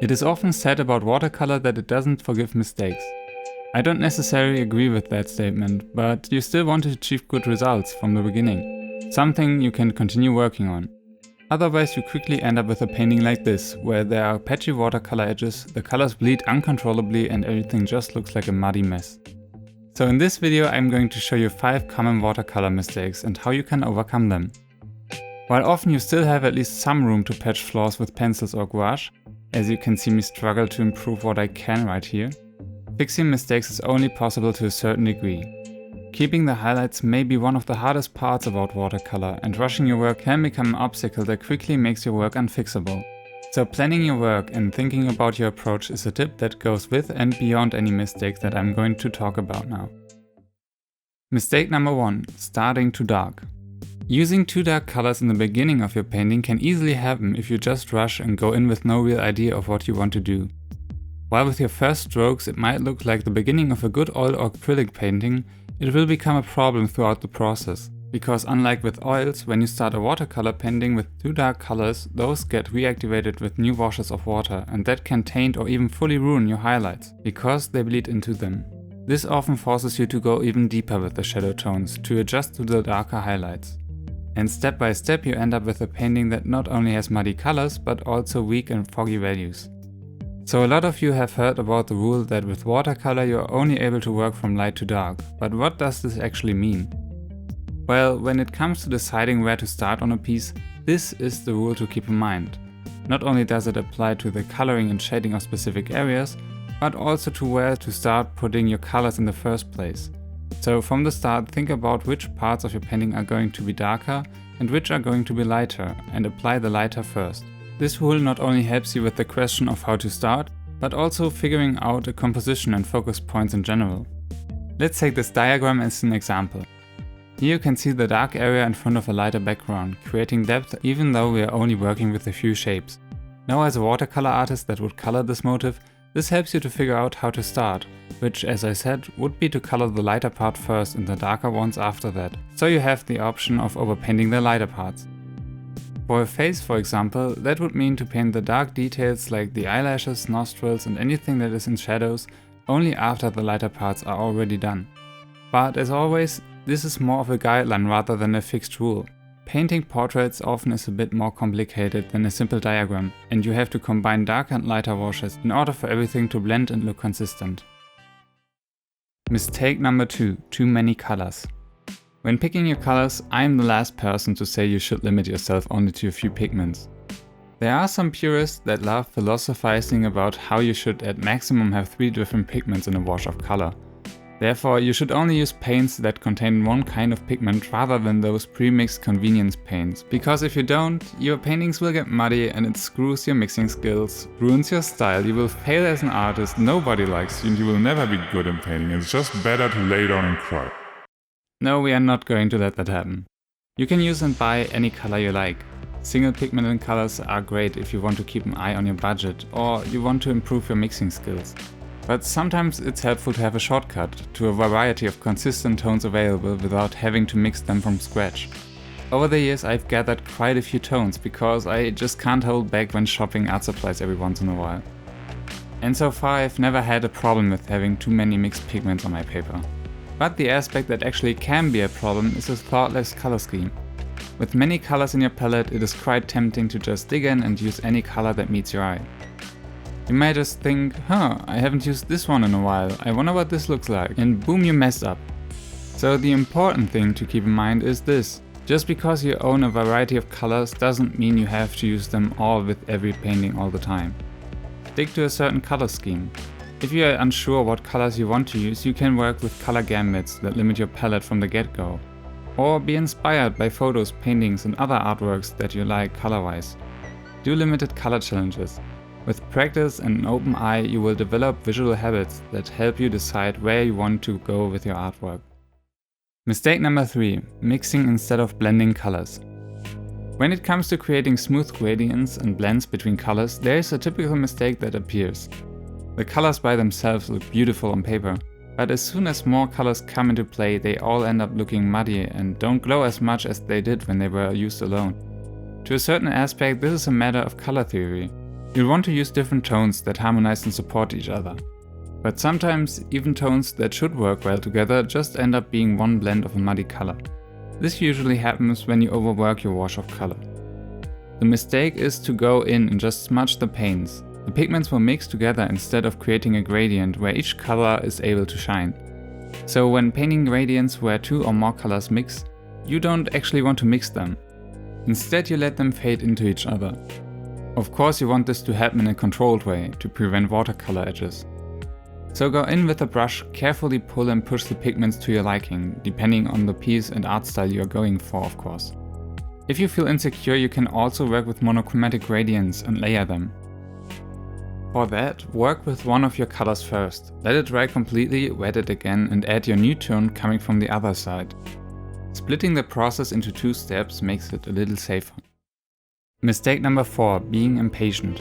It is often said about watercolor that it doesn't forgive mistakes. I don't necessarily agree with that statement, but you still want to achieve good results from the beginning, something you can continue working on. Otherwise you quickly end up with a painting like this, where there are patchy watercolor edges, the colors bleed uncontrollably and everything just looks like a muddy mess. So in this video I'm going to show you 5 common watercolor mistakes and how you can overcome them. While often you still have at least some room to patch flaws with pencils or gouache, as you can see me struggle to improve what I can right here, fixing mistakes is only possible to a certain degree. Keeping the highlights may be one of the hardest parts about watercolor, and rushing your work can become an obstacle that quickly makes your work unfixable. So planning your work and thinking about your approach is a tip that goes with and beyond any mistakes that I'm going to talk about now. Mistake number 1. Starting too dark. Using too dark colors in the beginning of your painting can easily happen if you just rush and go in with no real idea of what you want to do. While with your first strokes it might look like the beginning of a good oil or acrylic painting, it will become a problem throughout the process. Because unlike with oils, when you start a watercolor painting with too dark colors, those get reactivated with new washes of water, and that can taint or even fully ruin your highlights, because they bleed into them. This often forces you to go even deeper with the shadow tones, to adjust to the darker highlights. And step by step you end up with a painting that not only has muddy colors, but also weak and foggy values. So a lot of you have heard about the rule that with watercolor you are only able to work from light to dark, but what does this actually mean? Well, when it comes to deciding where to start on a piece, this is the rule to keep in mind. Not only does it apply to the coloring and shading of specific areas, but also to where to start putting your colors in the first place. So from the start, think about which parts of your painting are going to be darker and which are going to be lighter, and apply the lighter first. This rule not only helps you with the question of how to start, but also figuring out a composition and focus points in general. Let's take this diagram as an example. Here you can see the dark area in front of a lighter background, creating depth even though we are only working with a few shapes. Now as a watercolor artist that would color this motif, this helps you to figure out how to start, which as I said would be to color the lighter part first and the darker ones after that, so you have the option of overpainting the lighter parts. For a face, for example, that would mean to paint the dark details like the eyelashes, nostrils and anything that is in shadows only after the lighter parts are already done. But as always, this is more of a guideline rather than a fixed rule. Painting portraits often is a bit more complicated than a simple diagram, and you have to combine darker and lighter washes in order for everything to blend and look consistent. Mistake number 2. Too many colors. When picking your colors, I'm the last person to say you should limit yourself only to a few pigments. There are some purists that love philosophizing about how you should at maximum have 3 different pigments in a wash of color. Therefore, you should only use paints that contain one kind of pigment rather than those pre-mixed convenience paints, because if you don't, your paintings will get muddy and it screws your mixing skills, ruins your style, you will fail as an artist, nobody likes you and you will never be good in painting. It's just better to lay down and cry. No, we are not going to let that happen. You can use and buy any color you like. Single pigmented colors are great if you want to keep an eye on your budget or you want to improve your mixing skills. But sometimes it's helpful to have a shortcut to a variety of consistent tones available without having to mix them from scratch. Over the years I've gathered quite a few tones because I just can't hold back when shopping art supplies every once in a while. And so far I've never had a problem with having too many mixed pigments on my paper. But the aspect that actually can be a problem is a thoughtless color scheme. With many colors in your palette, it is quite tempting to just dig in and use any color that meets your eye. You might just think, I haven't used this one in a while, I wonder what this looks like, and boom, you messed up. So the important thing to keep in mind is this: just because you own a variety of colors doesn't mean you have to use them all with every painting all the time. Stick to a certain color scheme. If you are unsure what colors you want to use, you can work with color gambits that limit your palette from the get-go. Or be inspired by photos, paintings and other artworks that you like color-wise. Do limited color challenges. With practice and an open eye, you will develop visual habits that help you decide where you want to go with your artwork. Mistake number 3. Mixing instead of blending colors. When it comes to creating smooth gradients and blends between colors, there is a typical mistake that appears. The colors by themselves look beautiful on paper, but as soon as more colors come into play, they all end up looking muddy and don't glow as much as they did when they were used alone. To a certain aspect, this is a matter of color theory. You'll want to use different tones that harmonize and support each other. But sometimes even tones that should work well together just end up being one blend of a muddy color. This usually happens when you overwork your wash of color. The mistake is to go in and just smudge the paints. The pigments will mix together instead of creating a gradient where each color is able to shine. So when painting gradients where two or more colors mix, you don't actually want to mix them. Instead, you let them fade into each other. Of course, you want this to happen in a controlled way to prevent watercolor edges. So go in with a brush, carefully pull and push the pigments to your liking, depending on the piece and art style you are going for, of course. If you feel insecure, you can also work with monochromatic gradients and layer them. For that, work with one of your colors first, let it dry completely, wet it again and add your new tone coming from the other side. Splitting the process into 2 steps makes it a little safer. Mistake number 4, being impatient.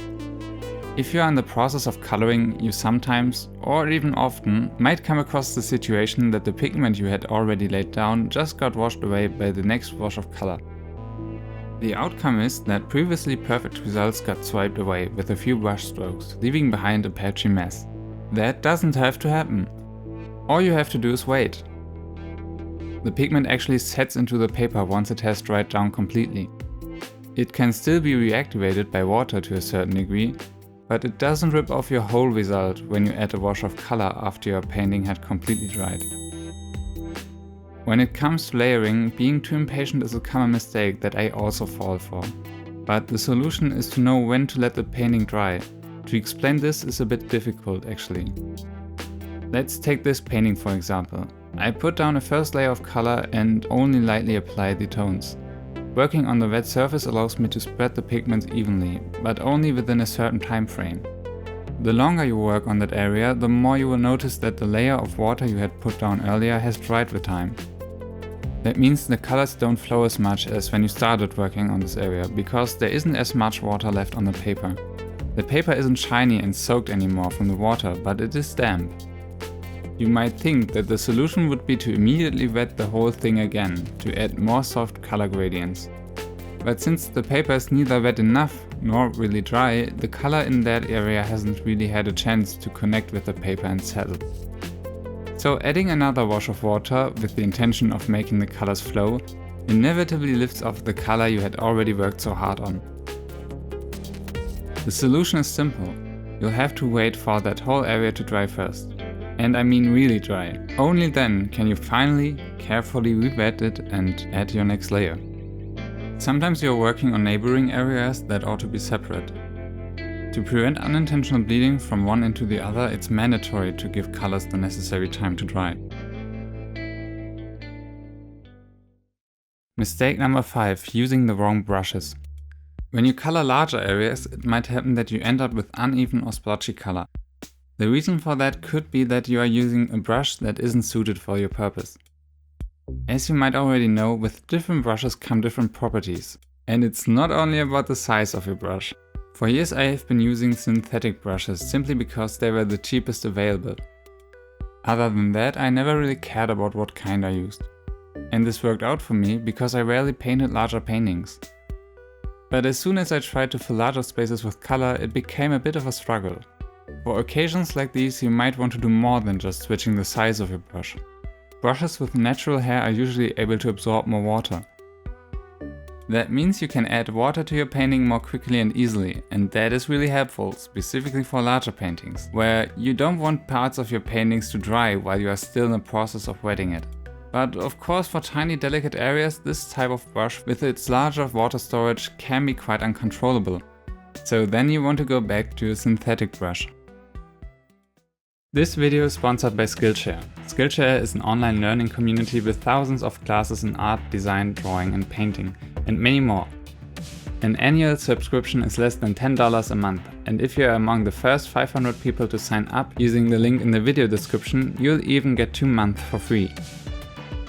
If you are in the process of coloring, you sometimes, or even often, might come across the situation that the pigment you had already laid down just got washed away by the next wash of color. The outcome is that previously perfect results got swiped away with a few brush strokes, leaving behind a patchy mess. That doesn't have to happen. All you have to do is wait. The pigment actually sets into the paper once it has dried down completely. It can still be reactivated by water to a certain degree, but it doesn't rip off your whole result when you add a wash of color after your painting had completely dried. When it comes to layering, being too impatient is a common mistake that I also fall for. But the solution is to know when to let the painting dry. To explain this is a bit difficult actually. Let's take this painting for example. I put down a first layer of color and only lightly apply the tones. Working on the wet surface allows me to spread the pigments evenly, but only within a certain time frame. The longer you work on that area, the more you will notice that the layer of water you had put down earlier has dried with time. That means the colors don't flow as much as when you started working on this area, because there isn't as much water left on the paper. The paper isn't shiny and soaked anymore from the water, but it is damp. You might think that the solution would be to immediately wet the whole thing again, to add more soft color gradients. But since the paper is neither wet enough nor really dry, the color in that area hasn't really had a chance to connect with the paper and settle. So adding another wash of water with the intention of making the colors flow inevitably lifts off the color you had already worked so hard on. The solution is simple. You'll have to wait for that whole area to dry first. And I mean really dry. Only then can you finally, carefully re-wet it and add your next layer. Sometimes you're working on neighboring areas that ought to be separate. To prevent unintentional bleeding from one into the other, it's mandatory to give colors the necessary time to dry. Mistake number 5, using the wrong brushes. When you color larger areas, it might happen that you end up with uneven or splotchy color. The reason for that could be that you are using a brush that isn't suited for your purpose. As you might already know, with different brushes come different properties. And it's not only about the size of your brush. For years I have been using synthetic brushes simply because they were the cheapest available. Other than that, I never really cared about what kind I used. And this worked out for me because I rarely painted larger paintings. But as soon as I tried to fill larger spaces with color, it became a bit of a struggle. For occasions like these, you might want to do more than just switching the size of your brush. Brushes with natural hair are usually able to absorb more water. That means you can add water to your painting more quickly and easily, and that is really helpful, specifically for larger paintings, where you don't want parts of your paintings to dry while you are still in the process of wetting it. But of course, for tiny delicate areas, this type of brush with its larger water storage can be quite uncontrollable. So then you want to go back to a synthetic brush. This video is sponsored by Skillshare. Skillshare is an online learning community with thousands of classes in art, design, drawing and painting, and many more. An annual subscription is less than $10 a month, and if you are among the first 500 people to sign up using the link in the video description, you'll even get 2 months for free.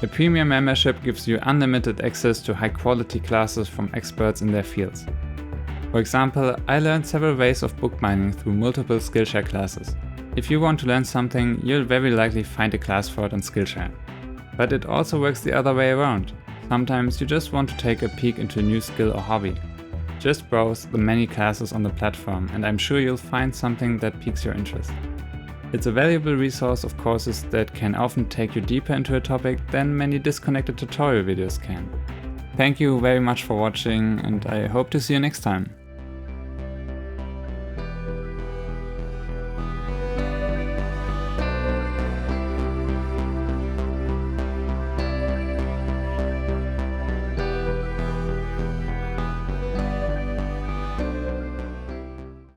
The premium membership gives you unlimited access to high quality classes from experts in their fields. For example, I learned several ways of bookbinding through multiple Skillshare classes. If you want to learn something, you'll very likely find a class for it on Skillshare. But it also works the other way around. Sometimes you just want to take a peek into a new skill or hobby. Just browse the many classes on the platform and I'm sure you'll find something that piques your interest. It's a valuable resource of courses that can often take you deeper into a topic than many disconnected tutorial videos can. Thank you very much for watching and I hope to see you next time.